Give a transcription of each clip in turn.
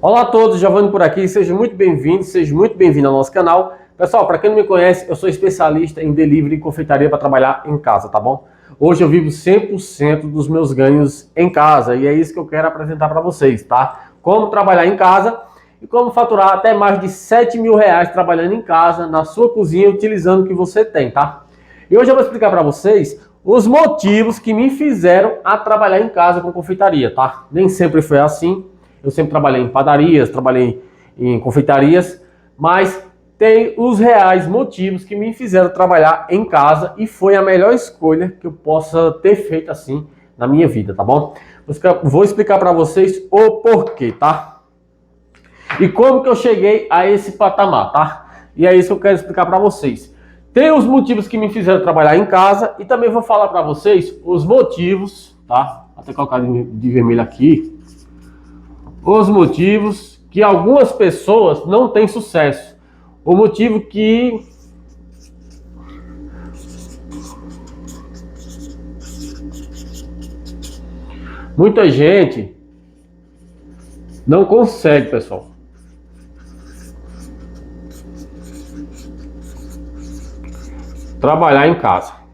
Olá a todos, Giovanni por aqui, sejam muito bem-vindos, ao nosso canal. Pessoal, para quem não me conhece, eu sou especialista em delivery e confeitaria para trabalhar em casa, tá bom? Hoje eu vivo 100% dos meus ganhos em casa e é isso que eu quero apresentar para vocês, tá? Como trabalhar em casa e como faturar até mais de R$ 7.000 trabalhando em casa, na sua cozinha, utilizando o que você tem, tá? E hoje eu vou explicar para vocês os motivos que me fizeram a trabalhar em casa com confeitaria, tá? Nem sempre foi assim. Eu sempre trabalhei em padarias, trabalhei em confeitarias, mas tem os reais motivos que me fizeram trabalhar em casa e foi a melhor escolha que eu possa ter feito assim na minha vida, tá bom? Vou explicar para vocês o porquê, tá? E como que eu cheguei a esse patamar, tá? E é isso que eu quero explicar para vocês. Tem os motivos que me fizeram trabalhar em casa e também vou falar para vocês os motivos, tá? Vou até colocar de vermelho aqui. Os motivos que algumas pessoas não têm sucesso. O motivo que muita gente não consegue, pessoal. Trabalhar em casa.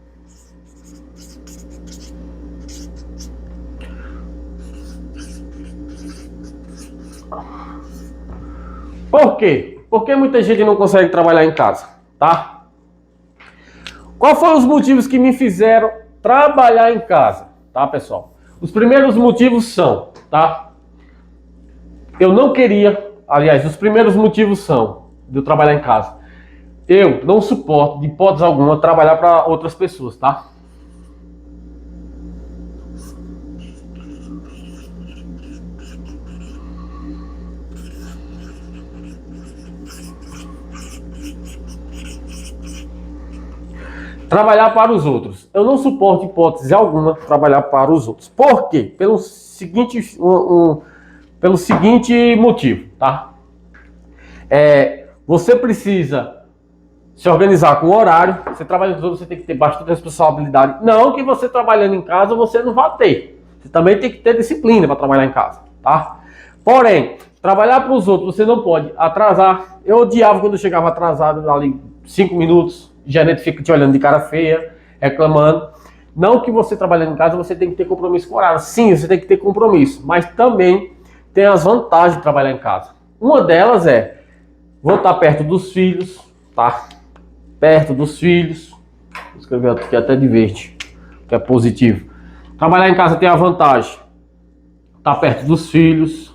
Por quê? Porque muita gente não consegue trabalhar em casa, tá? Quais foram os motivos que me fizeram trabalhar em casa, tá, pessoal? Os primeiros motivos são, tá? Eu não queria, aliás, os primeiros motivos são de eu trabalhar em casa. Eu não suporto, de hipótese alguma, trabalhar para outras pessoas, tá? Trabalhar para os outros. Eu não suporto, hipótese alguma, trabalhar para os outros. Por quê? Pelo seguinte motivo, tá? Você precisa se organizar com o horário. Você trabalha com os outros, você tem que ter bastante responsabilidade. Não que você trabalhando em casa você não vá ter. Você também tem que ter disciplina para trabalhar em casa, tá? Porém, trabalhar para os outros você não pode atrasar. Eu odiava quando eu chegava atrasado ali 5 minutos. O gerente fica te olhando de cara feia, reclamando. Não que você trabalhando em casa você tem que ter compromisso com o horário. Sim, você tem que ter compromisso, mas também tem as vantagens de trabalhar em casa. Uma delas é vou estar perto dos filhos, tá? Perto dos filhos. Vou escrever aqui até de verde, que é positivo. Trabalhar em casa tem a vantagem. Estar perto dos filhos.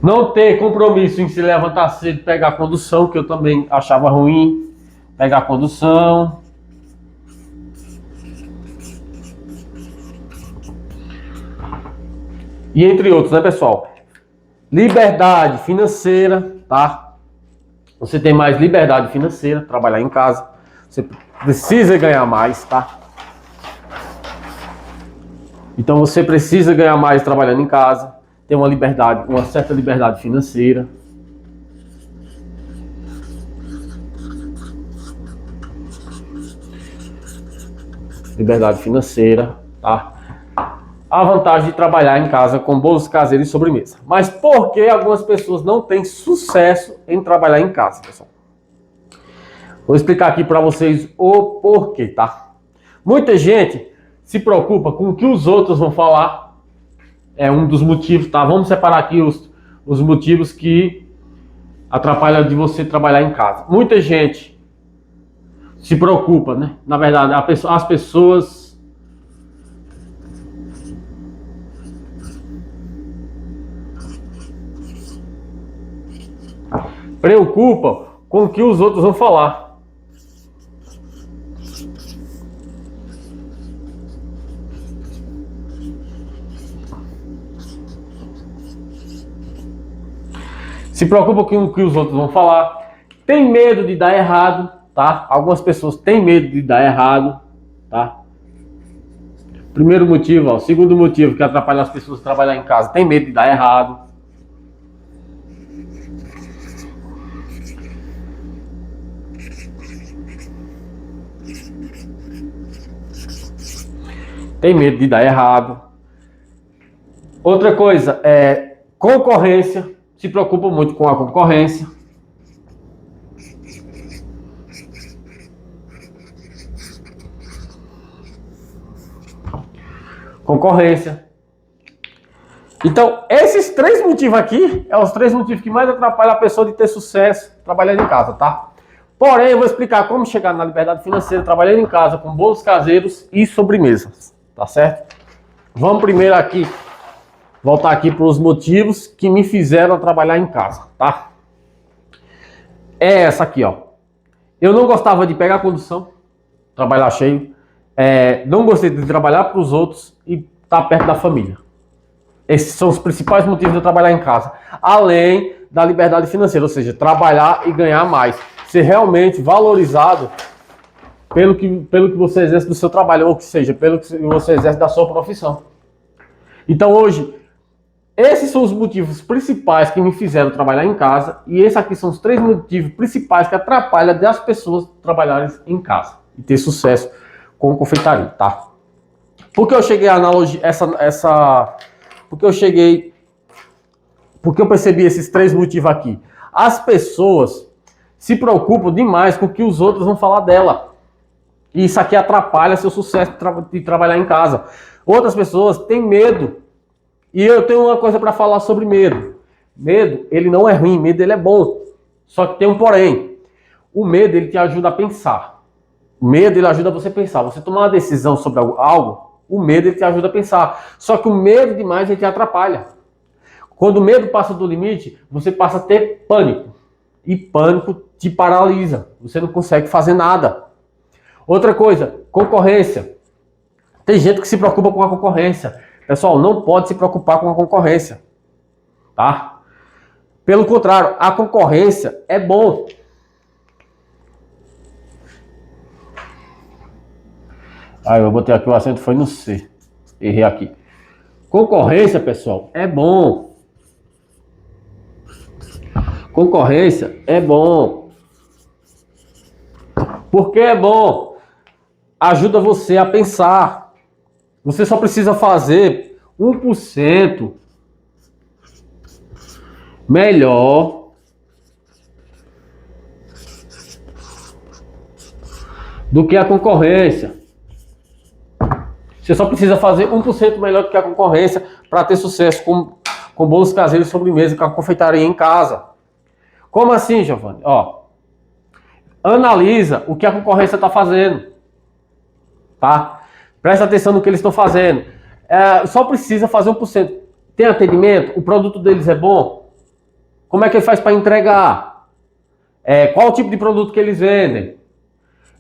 Não ter compromisso em se levantar cedo e pegar a condução, que eu também achava ruim. Pegar a condução. E entre outros, né, pessoal? Liberdade financeira, tá? Você tem mais liberdade financeira, trabalhar em casa. Você precisa ganhar mais, tá? Então você precisa ganhar mais trabalhando em casa. Ter uma liberdade, uma certa liberdade financeira. Liberdade financeira, tá? A vantagem de trabalhar em casa com bolos caseiros e sobremesa. Mas por que algumas pessoas não têm sucesso em trabalhar em casa, pessoal? Vou explicar aqui para vocês o porquê, tá? Muita gente se preocupa com o que os outros vão falar. É um dos motivos, tá? Vamos separar aqui os motivos que atrapalham de você trabalhar em casa. Muita gente se preocupa, né? Na verdade, as pessoas preocupam com o que os outros vão falar. Se preocupa com o que os outros vão falar. Tem medo de dar errado, tá? Algumas pessoas têm medo de dar errado, tá? Primeiro motivo, ó. Segundo motivo que atrapalha as pessoas a trabalhar em casa. Tem medo de dar errado. tem medo de dar errado. Outra coisa é concorrência, se preocupa muito com a concorrência. Concorrência. Então, esses 3 motivos aqui, é os 3 motivos que mais atrapalham a pessoa de ter sucesso trabalhando em casa, tá? Porém, eu vou explicar como chegar na liberdade financeira trabalhando em casa com bolos caseiros e sobremesas, tá certo? Vamos primeiro aqui, voltar aqui para os motivos que me fizeram trabalhar em casa, tá? É essa aqui, ó. Eu não gostava de pegar condução, trabalhar cheio, não gostei de trabalhar para os outros e estar perto da família. Esses são os principais motivos de eu trabalhar em casa. Além da liberdade financeira, ou seja, trabalhar e ganhar mais. Ser realmente valorizado pelo que você exerce do seu trabalho, ou que seja, pelo que você exerce da sua profissão. Então hoje, esses são os motivos principais que me fizeram trabalhar em casa. E esses aqui são os 3 motivos principais que atrapalham as pessoas trabalharem em casa e ter sucesso com confeitaria, tá? Porque eu cheguei a analogia, porque eu percebi esses 3 motivos aqui. As pessoas se preocupam demais com o que os outros vão falar dela. E isso aqui atrapalha seu sucesso de trabalhar em casa. Outras pessoas têm medo. E eu tenho uma coisa para falar sobre medo. Medo, ele não é ruim, medo ele é bom. Só que tem um porém. O medo, ele te ajuda a pensar. O medo, ele ajuda você a pensar. Você tomar uma decisão sobre algo, o medo, ele te ajuda a pensar. Só que o medo demais, ele te atrapalha. Quando o medo passa do limite, você passa a ter pânico. E pânico te paralisa. Você não consegue fazer nada. Outra coisa, concorrência. Tem gente que se preocupa com a concorrência. Pessoal, não pode se preocupar com a concorrência. Tá? Pelo contrário, a concorrência é bom. Eu botei aqui o acento, foi no C. Errei aqui. Concorrência, pessoal, é bom. Concorrência é bom. Por que é bom? Ajuda você a pensar. Você só precisa fazer 1% melhor do que a concorrência. Você só precisa fazer 1% melhor do que a concorrência para ter sucesso com bolos caseiros e sobremesa, com a confeitaria em casa. Como assim, Giovanni? Analisa o que a concorrência está fazendo. Tá? Presta atenção no que eles estão fazendo. Só precisa fazer 1%. Tem atendimento? O produto deles é bom? Como é que ele faz para entregar? Qual o tipo de produto que eles vendem?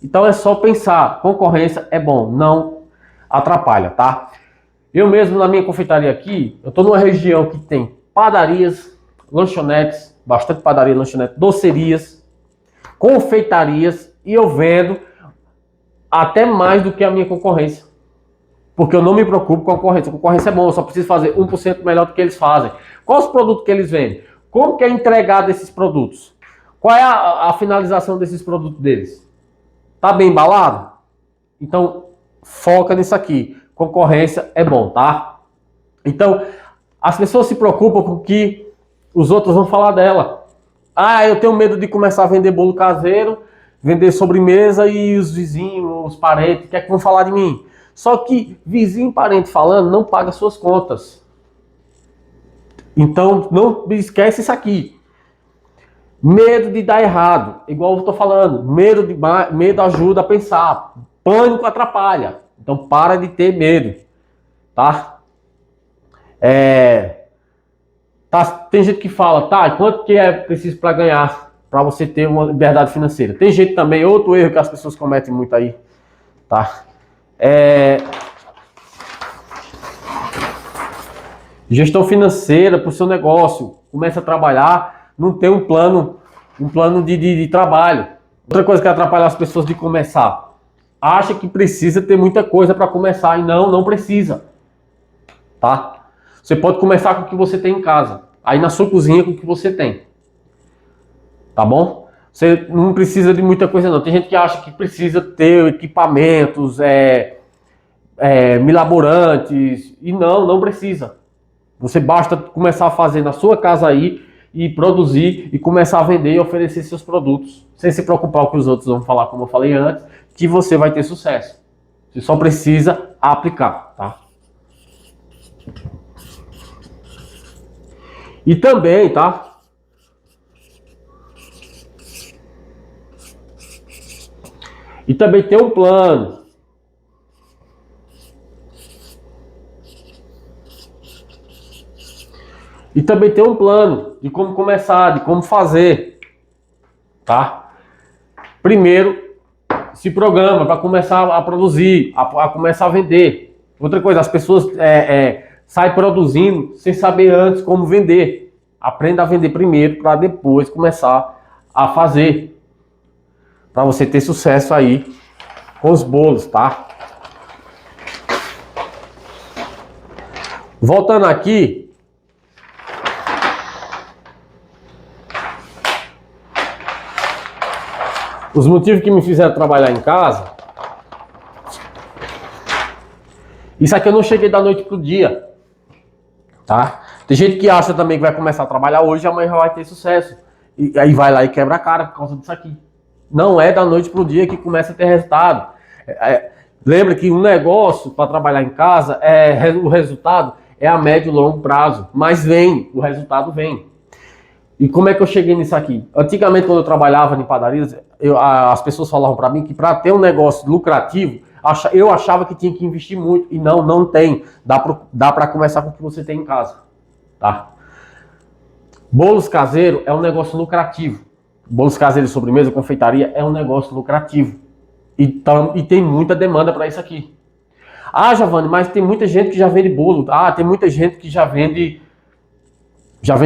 Então é só pensar. Concorrência é bom, não atrapalha, tá? Eu mesmo na minha confeitaria aqui, eu estou numa região que tem padarias, lanchonetes, bastante padaria, lanchonete, docerias, confeitarias, e eu vendo até mais do que a minha concorrência. Porque eu não me preocupo com a concorrência. A concorrência é bom, eu só preciso fazer 1% melhor do que eles fazem. Quais os produtos que eles vendem? Como que é entregado esses produtos? Qual é a finalização desses produtos deles? Tá bem embalado? Então, foca nisso aqui. Concorrência é bom, tá? Então, as pessoas se preocupam com o que os outros vão falar dela. Eu tenho medo de começar a vender bolo caseiro, vender sobremesa e os vizinhos, os parentes, o que é que vão falar de mim? Só que vizinho e parente falando não paga suas contas. Então, não esquece isso aqui. Medo de dar errado, igual eu estou falando. Medo ajuda a pensar. Pânico atrapalha. Então, para de ter medo. Tá? Tem gente que fala, quanto que é preciso para ganhar, para você ter uma liberdade financeira? Tem gente também, outro erro que as pessoas cometem muito aí, tá? Gestão financeira para o seu negócio. Começa a trabalhar, não tem um plano de trabalho. Outra coisa que atrapalha as pessoas de começar, acha que precisa ter muita coisa para começar e não precisa, tá? Você pode começar com o que você tem em casa, aí na sua cozinha com o que você tem, tá bom? Você não precisa de muita coisa não. Tem gente que acha que precisa ter equipamentos, milaborantes, e não precisa. Você basta começar a fazer na sua casa aí e produzir e começar a vender e oferecer seus produtos, sem se preocupar com o que os outros vão falar, como eu falei antes, que você vai ter sucesso. Você só precisa aplicar, tá? E também, tá? E também tem um plano. E também tem um plano de como começar, de como fazer, tá? Primeiro, se programa para começar a produzir, a começar a vender. Outra coisa, as pessoas saem produzindo sem saber antes como vender. Aprenda a vender primeiro para depois começar a fazer. Para você ter sucesso aí com os bolos, tá? Voltando aqui, os motivos que me fizeram trabalhar em casa. Isso aqui eu não cheguei da noite pro dia, tá? Tem gente que acha também que vai começar a trabalhar hoje e amanhã já vai ter sucesso. E aí vai lá e quebra a cara por causa disso aqui. Não é da noite pro dia que começa a ter resultado. Lembra que um negócio para trabalhar em casa, o resultado é a médio e longo prazo. Mas o resultado vem. E como é que eu cheguei nisso aqui? Antigamente, quando eu trabalhava em padarias, as pessoas falavam para mim que para ter um negócio lucrativo, eu achava que tinha que investir muito. E não tem. Dá para começar com o que você tem em casa. Tá? Bolos caseiros é um negócio lucrativo. Bolos caseiros, sobremesa, confeitaria é um negócio lucrativo. E tem muita demanda para isso aqui. Ah, Giovanni, mas tem muita gente que já vende bolo. Ah, tem muita gente que já vende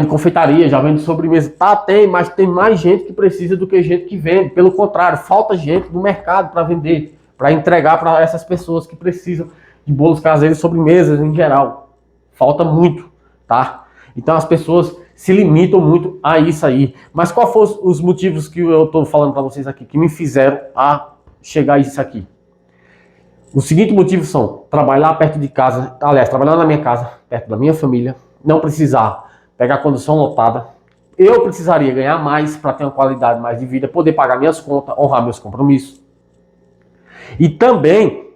confeitaria, já vende sobremesa. Tá, tem, mas tem mais gente que precisa do que gente que vende. Pelo contrário, falta gente no mercado para vender, para entregar para essas pessoas que precisam de bolos caseiros e sobremesas em geral. Falta muito, tá? Então as pessoas se limitam muito a isso aí. Mas quais foram os motivos que eu estou falando para vocês aqui, que me fizeram a chegar a isso aqui? Os seguintes motivos são trabalhar perto de casa, aliás, trabalhar na minha casa, perto da minha família, não precisar pegar condução lotada. Eu precisaria ganhar mais para ter uma qualidade mais de vida, poder pagar minhas contas, honrar meus compromissos. E também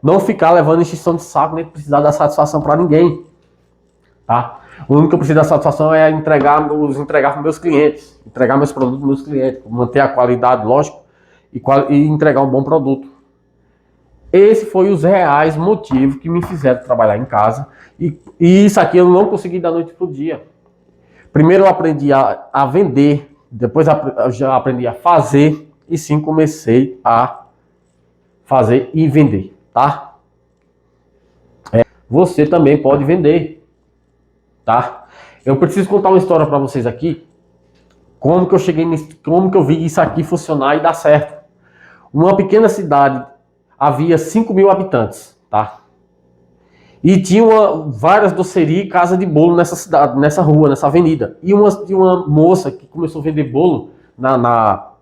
não ficar levando encheção de saco, nem precisar dar satisfação para ninguém. Tá? O único que eu preciso da satisfação é entregar para meus clientes, entregar meus produtos para meus clientes, manter a qualidade, lógico, e entregar um bom produto. Esse foi os reais motivos que me fizeram trabalhar em casa. E isso aqui eu não consegui da noite pro dia. Primeiro eu aprendi a vender, depois eu já aprendi a fazer, e sim comecei a fazer e vender, tá? Você também pode vender, tá? Eu preciso contar uma história para vocês aqui, como que eu cheguei nisso, como que eu vi isso aqui funcionar e dar certo. Uma pequena cidade, havia 5.000 habitantes, tá? E tinha várias docerias e casa de bolo nessa cidade, nessa rua, nessa avenida. E uma moça que começou a vender bolo na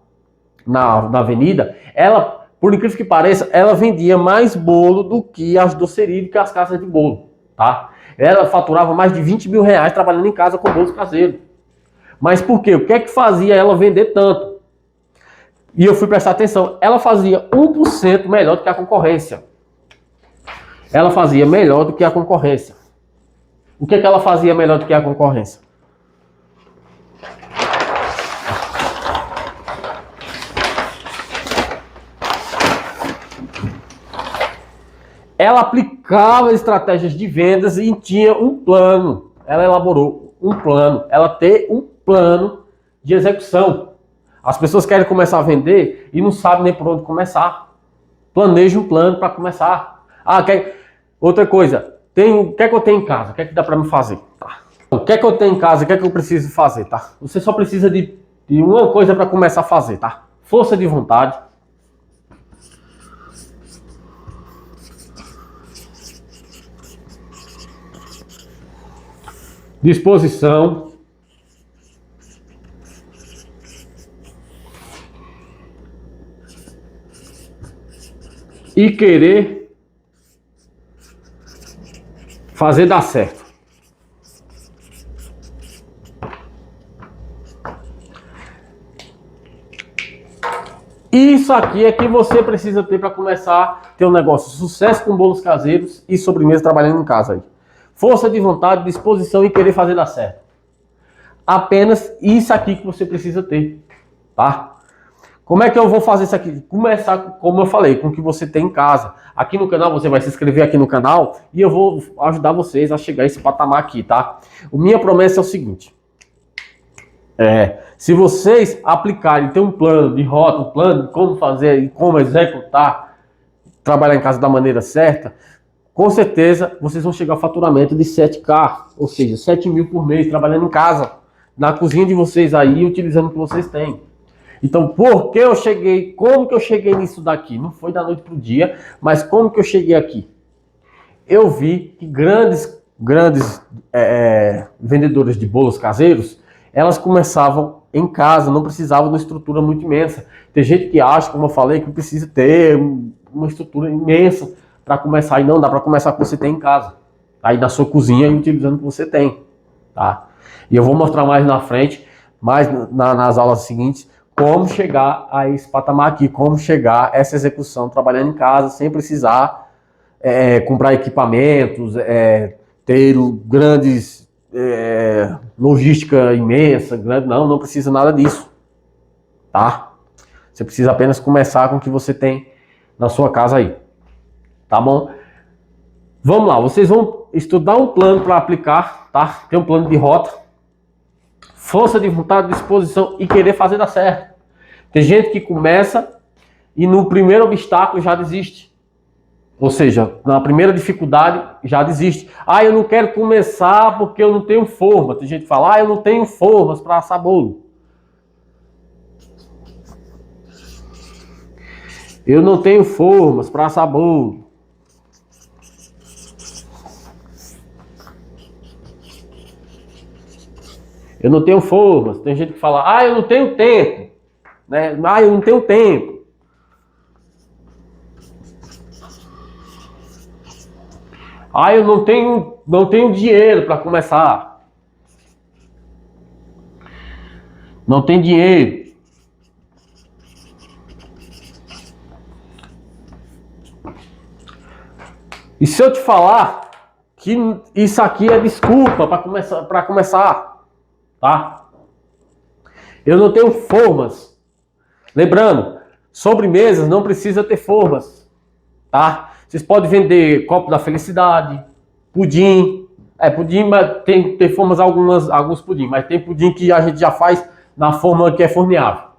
avenida, ela, por incrível que pareça, ela vendia mais bolo do que as docerias, do que as casas de bolo, tá? Ela faturava mais de 20 mil reais trabalhando em casa com bolos caseiros. Mas por quê? O que é que fazia ela vender tanto? E eu fui prestar atenção, ela fazia 1% melhor do que a concorrência. Ela fazia melhor do que a concorrência. O que é que ela fazia melhor do que a concorrência? Ela aplicava estratégias de vendas e tinha um plano. Ela elaborou um plano. Ela tem um plano de execução. As pessoas querem começar a vender e não sabem nem por onde começar. Planeja um plano para começar. Outra coisa, o que é que eu tenho em casa? O que é que dá para me fazer? Tá. O que é que eu tenho em casa? O que é que eu preciso fazer? Tá? Você só precisa de uma coisa para começar a fazer, tá? Força de vontade. Disposição. e querer fazer dar certo. Isso aqui é que você precisa ter para começar a ter um negócio. Sucesso com bolos caseiros e sobremesa trabalhando em casa aí. Força de vontade, disposição e querer fazer dar certo. Apenas isso aqui que você precisa ter, tá? Como é que eu vou fazer isso aqui? Começar, como eu falei, com o que você tem em casa. Aqui no canal, você vai se inscrever aqui no canal e eu vou ajudar vocês a chegar a esse patamar aqui, tá? Minha promessa é o seguinte. Se vocês aplicarem, ter um plano de rota, um plano de como fazer e como executar, trabalhar em casa da maneira certa, com certeza vocês vão chegar ao faturamento de 7K, ou seja, 7 mil por mês trabalhando em casa, na cozinha de vocês aí, utilizando o que vocês têm. Então, por que eu cheguei, como que eu cheguei nisso daqui? Não foi da noite para o dia, mas como que eu cheguei aqui? Eu vi que grandes vendedoras de bolos caseiros, elas começavam em casa, não precisavam de uma estrutura muito imensa. Tem gente que acha, como eu falei, que precisa ter uma estrutura imensa para começar, e não dá para começar com o que você tem em casa. Aí na sua cozinha e utilizando o que você tem, tá? E eu vou mostrar mais na frente, nas aulas seguintes, como chegar a esse patamar aqui, como chegar a essa execução trabalhando em casa, sem precisar comprar equipamentos, ter grandes logística imensa, não precisa nada disso, tá? Você precisa apenas começar com o que você tem na sua casa aí, tá bom? Vamos lá, vocês vão estudar um plano para aplicar, tá? Tem um plano de rota, força de vontade, disposição e querer fazer dar certo. Tem gente que começa e no primeiro obstáculo já desiste. Ou seja, na primeira dificuldade já desiste. Ah, eu não quero começar porque eu não tenho forma. Tem gente que fala, eu não tenho formas para assar bolo. Eu não tenho formas para assar bolo. Eu não tenho formas. Tem gente que fala, eu não tenho tempo. Né? Eu não tenho tempo. Eu não tenho dinheiro para começar. Não tem dinheiro. E se eu te falar que isso aqui é desculpa para começar, tá? Eu não tenho formas. Lembrando, sobremesas não precisa ter formas, tá? Vocês podem vender copo da felicidade, pudim. Pudim tem formas alguns pudim, mas tem pudim que a gente já faz na forma que é forneável.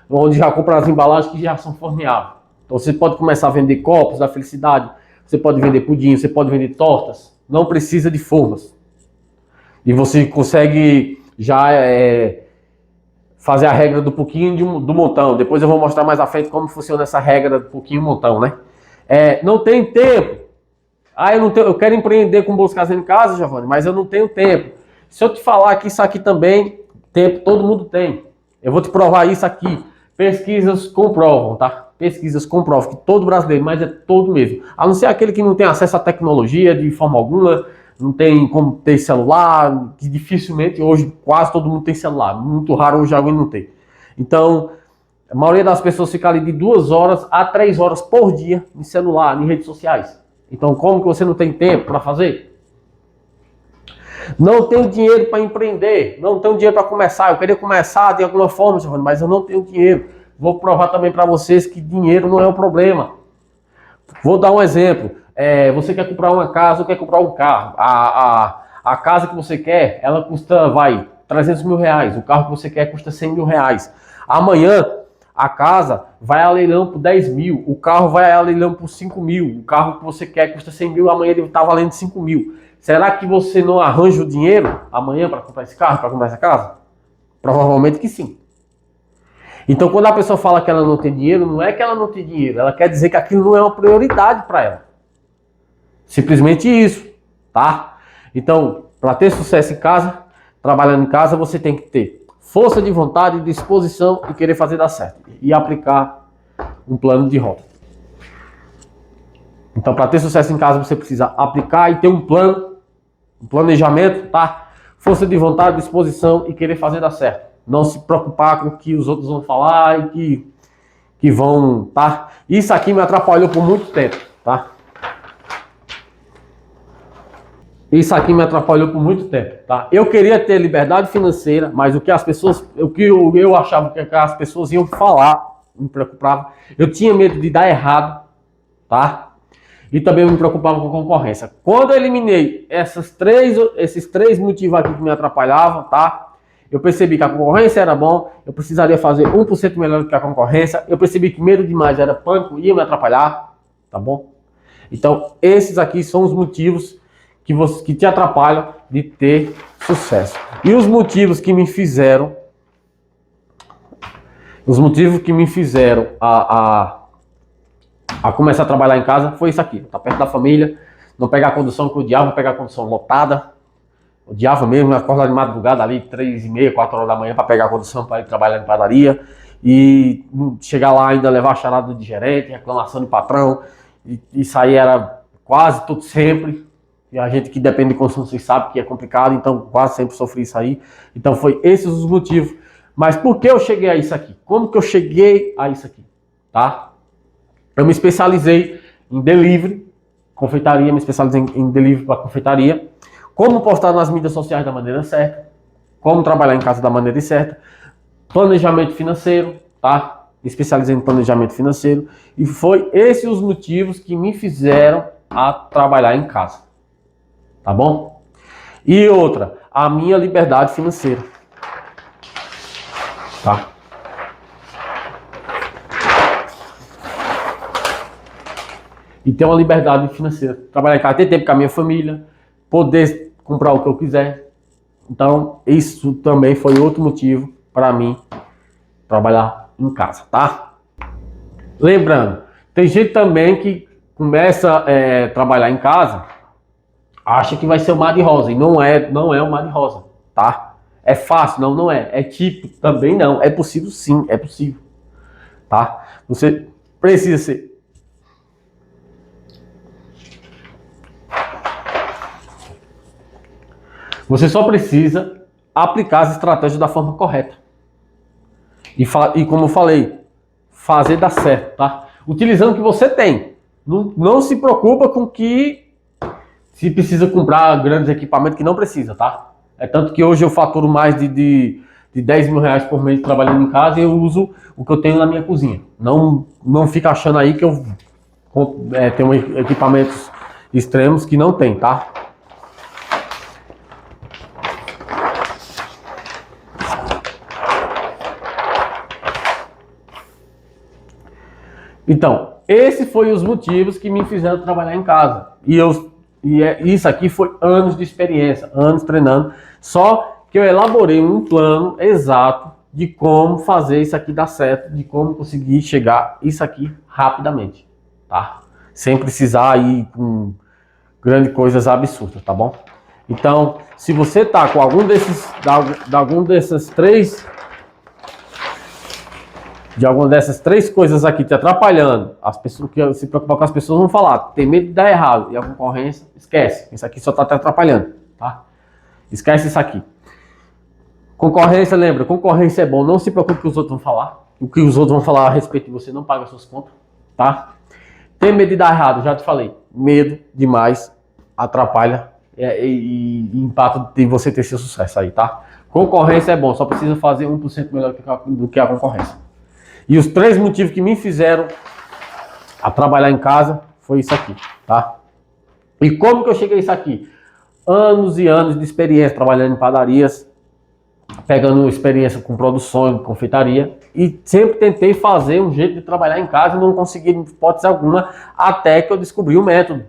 Onde já compra as embalagens que já são forneáveis. Então você pode começar a vender copos da felicidade, você pode vender pudim, você pode vender tortas. Não precisa de formas. E você consegue já fazer a regra do pouquinho do montão. Depois eu vou mostrar mais à frente como funciona essa regra do pouquinho montão, né? Não tem tempo. Eu quero empreender com bolos caseiros em casa, Giovanni, mas eu não tenho tempo. Se eu te falar que isso aqui também, tempo todo mundo tem. Eu vou te provar isso aqui. Pesquisas comprovam, tá? Pesquisas comprovam que todo brasileiro, mas é todo mesmo. A não ser aquele que não tem acesso à tecnologia de forma alguma, não tem como ter celular, que dificilmente hoje quase todo mundo tem celular. Muito raro hoje alguém não tem. Então, a maioria das pessoas fica ali de 2 horas a 3 horas por dia em celular, em redes sociais. Então, como que você não tem tempo para fazer? Não tenho dinheiro para empreender, não tenho dinheiro para começar. Eu queria começar de alguma forma, mas eu não tenho dinheiro. Vou provar também para vocês que dinheiro não é o problema. Vou dar um exemplo. Você quer comprar uma casa ou quer comprar um carro? A casa que você quer, ela custa, 300 mil reais. O carro que você quer custa 100 mil reais. Amanhã, a casa vai a leilão por 10 mil. O carro vai a leilão por 5 mil. O carro que você quer custa 100 mil. Amanhã ele está valendo 5 mil. Será que você não arranja o dinheiro amanhã para comprar esse carro, para comprar essa casa? Provavelmente que sim. Então, quando a pessoa fala que ela não tem dinheiro, não é que ela não tem dinheiro. Ela quer dizer que aquilo não é uma prioridade para ela. Simplesmente isso, tá? Então, para ter sucesso em casa, trabalhando em casa, você tem que ter força de vontade, disposição e querer fazer dar certo. E aplicar um plano de rota. Então, para ter sucesso em casa, você precisa aplicar e ter um plano, um planejamento, tá? Força de vontade, disposição e querer fazer dar certo. Não se preocupar com o que os outros vão falar e que vão, tá? Isso aqui me atrapalhou por muito tempo, tá? Isso aqui me atrapalhou por muito tempo, tá? Eu queria ter liberdade financeira, mas o que as pessoas, eu achava que as pessoas iam falar, me preocupava. Eu tinha medo de dar errado, tá? E também me preocupava com a concorrência. Quando eu eliminei esses três motivos aqui que me atrapalhavam, tá? Eu percebi que a concorrência era bom, eu precisaria fazer 1% melhor do que a concorrência, eu percebi que medo demais era pânico, ia me atrapalhar, tá bom? Então, esses aqui são os motivos que te atrapalham de ter sucesso. E os motivos que me fizeram a começar a trabalhar em casa foi isso aqui, tá perto da família, não pegar a condução que eu odiava, pegar a condução lotada, odiava mesmo, acordar de madrugada ali, 3h30, 4 horas da manhã para pegar a condução para ir trabalhar em padaria e chegar lá ainda levar a charada de gerente, reclamação de patrão, e isso aí era quase tudo sempre, e a gente que depende de consumo, vocês sabem que é complicado, então quase sempre sofri isso aí, então foi esses os motivos. Mas por que eu cheguei a isso aqui? Como que eu cheguei a isso aqui, tá? Eu me especializei em delivery, confeitaria, me especializei em delivery para confeitaria, como postar nas mídias sociais da maneira certa, como trabalhar em casa da maneira certa, planejamento financeiro, tá? Me especializei em planejamento financeiro e foi esses os motivos que me fizeram a trabalhar em casa, tá bom? E outra, a minha liberdade financeira, tá? E ter uma liberdade financeira. Trabalhar em casa, ter tempo com a minha família, poder comprar o que eu quiser. Então, isso também foi outro motivo para mim trabalhar em casa, tá? Lembrando, tem gente também que começa a trabalhar em casa, acha que vai ser o mar de rosa, e não é o mar de rosa, tá? É fácil? Não é. É tipo? Também não. É possível sim, é possível, tá? Você precisa ser... Você só precisa aplicar as estratégias da forma correta. E como eu falei, fazer dar certo, tá? Utilizando o que você tem. Não se preocupa com que se precisa comprar grandes equipamentos que não precisa, tá? É tanto que hoje eu faturo mais de 10 mil reais por mês trabalhando em casa e eu uso o que eu tenho na minha cozinha. Não fica achando aí que eu tenho equipamentos extremos que não tem, tá? Então, esses foram os motivos que me fizeram trabalhar em casa. Isso aqui foi anos de experiência, anos treinando. Só que eu elaborei um plano exato de como fazer isso aqui dar certo, de como conseguir chegar isso aqui rapidamente, tá? Sem precisar ir com grandes coisas absurdas, tá bom? Então, se você tá com algum dessas três coisas aqui te atrapalhando, as pessoas que se preocupam com as pessoas vão falar, tem medo de dar errado, e a concorrência, esquece, isso aqui só está te atrapalhando, tá? Esquece isso aqui. Concorrência, lembra, concorrência é bom, não se preocupe com o que os outros vão falar, o que os outros vão falar a respeito de você, não paga suas contas, tá? Tem medo de dar errado, já te falei, medo demais atrapalha e impacta em você ter seu sucesso aí, tá? Concorrência é bom, só precisa fazer 1% melhor do que a concorrência. E os 3 motivos que me fizeram a trabalhar em casa foi isso aqui, tá? E como que eu cheguei a isso aqui? Anos e anos de experiência trabalhando em padarias, pegando experiência com produção, confeitaria, e sempre tentei fazer um jeito de trabalhar em casa e não consegui, em hipótese alguma, até que eu descobri o método.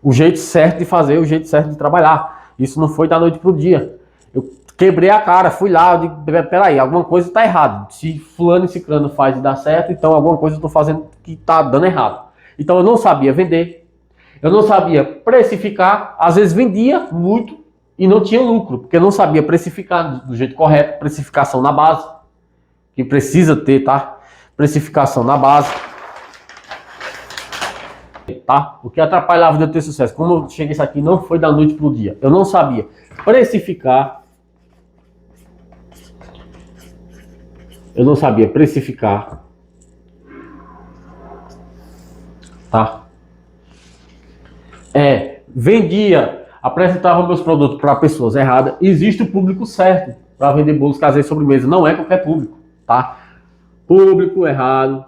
O jeito certo de fazer, o jeito certo de trabalhar. Isso não foi da noite pro dia. Eu quebrei a cara, fui lá, eu digo, peraí, alguma coisa está errada. Se fulano e ciclano faz e dá certo, então alguma coisa eu estou fazendo que está dando errado. Então eu não sabia vender, eu não sabia precificar, às vezes vendia muito e não tinha lucro, porque eu não sabia precificar do jeito correto, precificação na base, que precisa ter, tá? Precificação na base. tá? O que atrapalhava de eu ter sucesso, como eu cheguei isso aqui, não foi da noite pro dia. Eu não sabia precificar. Eu não sabia precificar. Tá? Vendia, apresentava meus produtos para pessoas erradas. Existe o público certo para vender bolos caseiros e sobremesa. Não é qualquer público, tá? Público errado.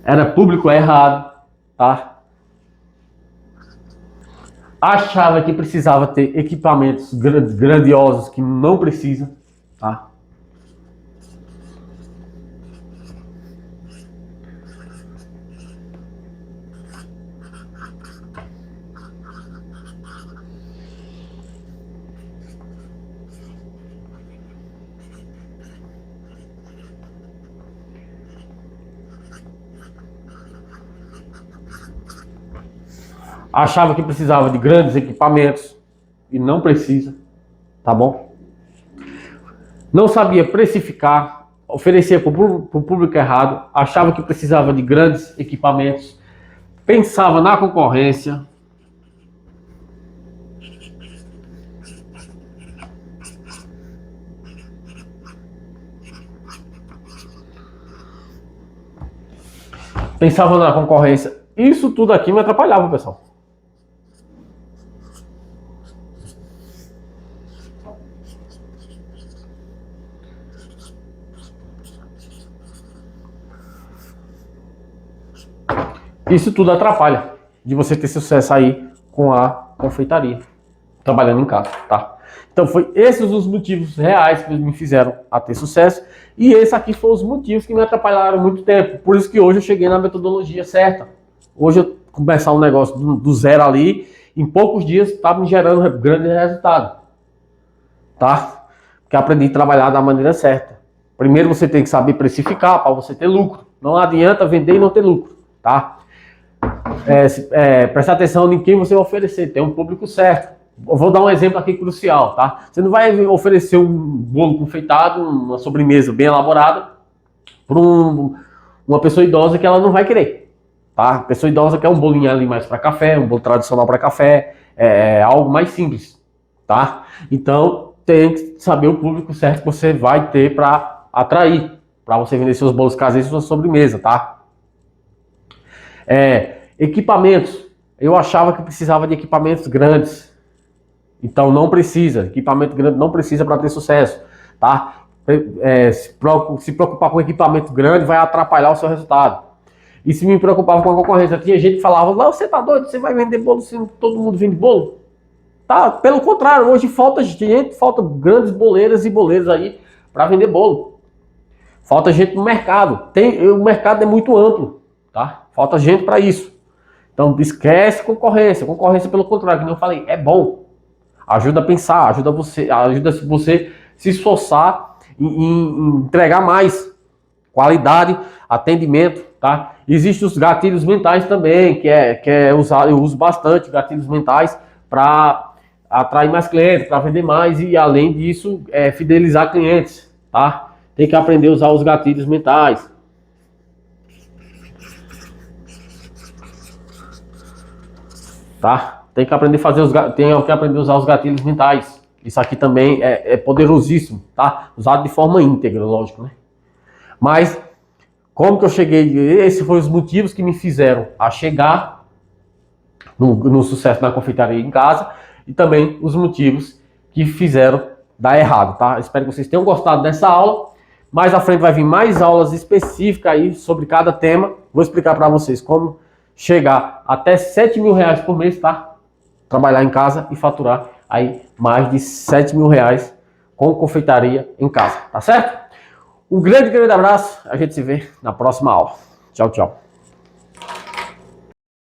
Era público errado, tá? Achava que precisava ter equipamentos grandiosos que não precisa, tá? Achava que precisava de grandes equipamentos e não precisa, tá bom? Não sabia precificar, oferecia para o público errado, achava que precisava de grandes equipamentos, pensava na concorrência. Pensava na concorrência. Isso tudo aqui me atrapalhava, pessoal. Isso tudo atrapalha de você ter sucesso aí com a confeitaria, trabalhando em casa, tá? Então foi esses os motivos reais que me fizeram a ter sucesso, e esses aqui foram os motivos que me atrapalharam muito tempo. Por isso que hoje eu cheguei na metodologia certa. Hoje eu começar um negócio do zero ali, em poucos dias está me gerando grande resultado, tá? Porque aprendi a trabalhar da maneira certa. Primeiro você tem que saber precificar para você ter lucro. Não adianta vender e não ter lucro, tá? Prestar atenção em quem você vai oferecer, tem um público certo. Eu vou dar um exemplo aqui crucial, tá? Você não vai oferecer um bolo confeitado, uma sobremesa bem elaborada para uma pessoa idosa que ela não vai querer, tá? A pessoa idosa quer um bolinho ali mais para café, um bolo tradicional para café, algo mais simples, tá? Então tem que saber o público certo que você vai ter para atrair, para você vender seus bolos caseiros e sua sobremesa, tá? Equipamentos. Eu achava que precisava de equipamentos grandes. Então não precisa. Equipamento grande não precisa para ter sucesso, tá? Se preocupar com equipamento grande vai atrapalhar o seu resultado. E se me preocupava com a concorrência, tinha gente que falava: não, você tá doido, você vai vender bolo se todo mundo vende bolo? Tá? Pelo contrário, hoje falta gente, falta grandes boleiras e boleiros aí para vender bolo. Falta gente no mercado. O mercado é muito amplo, tá? Falta gente para isso. Então esquece concorrência. Concorrência, pelo contrário, como eu falei, é bom. Ajuda a pensar, ajuda você se esforçar em entregar mais qualidade, atendimento, tá? Existem os gatilhos mentais também, que é usado, eu uso bastante gatilhos mentais para atrair mais clientes, para vender mais e além disso, fidelizar clientes, tá? Tem que aprender a usar os gatilhos mentais. Tá? Tem que aprender a usar os gatilhos mentais. Isso aqui também é poderosíssimo, tá? Usado de forma íntegra, lógico, né? Mas como que eu cheguei? Esses foram os motivos que me fizeram a chegar no sucesso na confeitaria em casa e também os motivos que fizeram dar errado, tá? Espero que vocês tenham gostado dessa aula. Mais à frente vai vir mais aulas específicas aí sobre cada tema. Vou explicar para vocês como chegar até 7 mil reais por mês, tá? Trabalhar em casa e faturar aí mais de 7 mil reais com confeitaria em casa, tá certo? Um grande abraço, a gente se vê na próxima aula. Tchau, tchau.